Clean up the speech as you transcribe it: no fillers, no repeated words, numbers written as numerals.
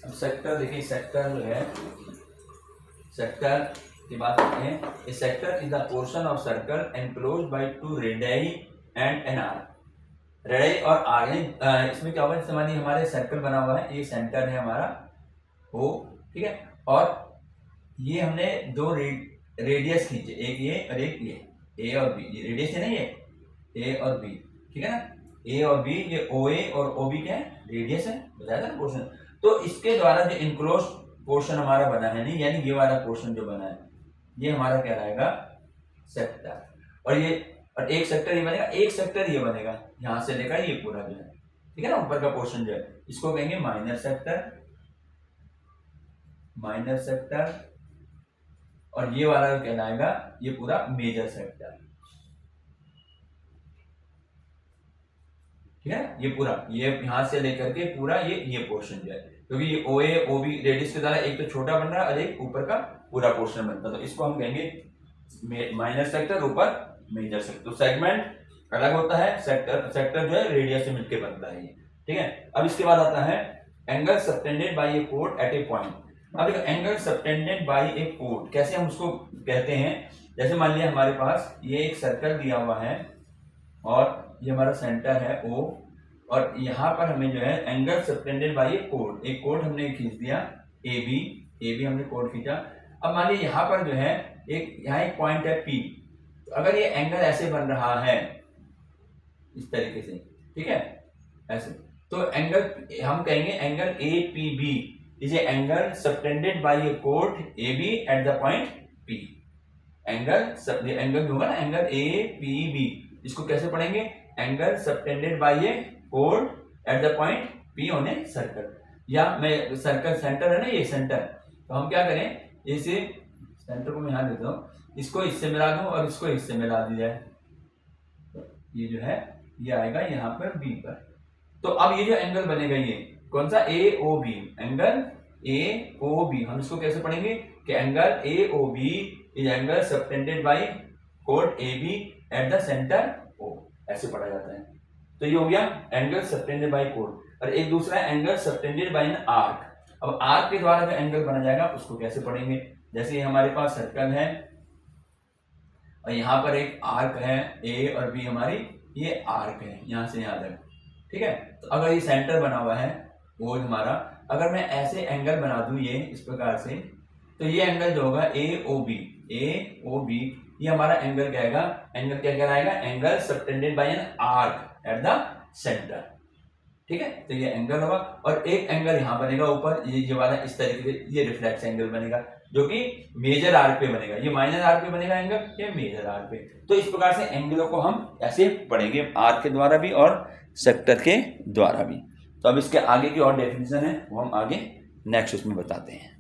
अब सेक्टर देखिए, सेक्टर जो है, सेक्टर की बात करते हैं। A sector is the portion of circle enclosed by two radii and an arc. Radii और आर्क, इसमें क्या होगा, जैसे मानिए हमारे सर्कल बना हुआ है, ये सेंटर है हमारा ओ, ठीक है, और ये हमने दो रेडियस खींचे, एक ये और एक ये, ए और बी, ये रेडियस है ना, ये ए और बी, ठीक है ना, ए और बी, ये ओ ए और ओ बी क्या है, रेडियस है, बताया था ना पोर्शन। तो इसके द्वारा जो इनक्लोज पोर्शन हमारा बना है, नहीं यानी ये वाला पोर्शन जो बना है, ये हमारा क्या रहेगा, सेक्टर। और ये, और एक सेक्टर ये बनेगा, एक सेक्टर ये बनेगा, यहां से लेकर ये पूरा जो है, ठीक है ना, ऊपर का पोर्शन जो है, इसको कहेंगे माइनर सेक्टर, माइनर सेक्टर। और ये वाला जो कहलाएगा, ये पूरा मेजर सेक्टर, ठीक है, ये पूरा, ये यहां से लेकर के पूरा ये पोर्शन जो है, क्योंकि ये ओ ए ओ बी रेडियस के द्वारा एक तो छोटा बन रहा है और एक ऊपर का पूरा पोर्शन बनता है, तो इसको हम कहेंगे माइनर सेक्टर, ऊपर मेजर सेक्टर। तो सेगमेंट अलग होता है, सेक्टर जो है रेडियस से मिलकर बनता है, ठीक है। अब इसके बाद आता है एंगल सबटेंडेड बाय ए कोड एट ए पॉइंट। अब देखो, एंगल सबटेंडेड बाय ए कोड कैसे हम उसको कहते हैं, जैसे मान लिया हमारे पास ये एक सर्कल दिया हुआ है और ये हमारा सेंटर है O, और यहाँ पर हमें जो है angle subtended by a code, एक कोड हमने खींच दिया ए बी हमने कोड खींचा। अब मान लीजिए यहाँ पर जो है यहाँ एक पॉइंट है P, तो अगर ये एंगल ऐसे बन रहा है इस तरीके से, ठीक है, ऐसे, तो एंगल हम कहेंगे angle A P B is a angle subtended by a कोड A B at the point P। Angle जो होगा ना, एंगल ए पी बी, इसको कैसे पढ़ेंगे, एंगल सबटेंडेड बाय ए कोड eight the point P on a circle. या मैं सर्कल सेंटर है ना, ये सेंटर, तो हम क्या करें, इसे सेंटर को मैं यहाँ देता हूँ, इसको इससे मिला दूं और इसको इससे मिला दिया है, तो ये जो है ये आएगा यहाँ पर B पर। तो अब ये जो एंगल बनेगा, ये कौन सा, A O B, angle A O B, हम इसको कैसे पढ़ेंगे कि angle A O B is angle subtended by कोड A B at the centre O, ऐसे पढ़ा जाता है। तो ये हो गया एंगल सबटेंडेड बाय कोड। और एक दूसरा angle subtended bye an arc. अब आर्क के द्वारा जो एंगल बना जाएगा उसको कैसे पढ़ेंगे, जैसे हमारे पास सर्कल है और यहाँ पर एक आर्क है, ए और बी हमारी ये आर्क है, यहाँ से यहाँ तक, ठीक है। तो अगर ये सेंटर बना हुआ है वो हमारा, अगर मैं ऐसे एंगल बना दूं ये इस प्रकार से, तो ये एंगल जो होगा ए ओ बी, ये हमारा एंगल क्या आएगा, एंगल क्या कहलाएगा, angle subtended bye an arc eight the centre, ठीक है। तो ये एंगल होगा, और एक एंगल यहाँ बनेगा ऊपर, ये वाला इस तरीके से, ये रिफ्लेक्स एंगल बनेगा जो कि मेजर आर्क पे बनेगा, ये माइनर आर्क पे बनेगा एंगल, ये मेजर आर्क पे। तो इस प्रकार से एंगलों को हम ऐसे पढ़ेंगे, आर्क के द्वारा भी और सेक्टर के द्वारा भी। तो अब इसके आगे की और डेफिनेशन है वो हम आगे नेक्स्ट उसमें बताते हैं।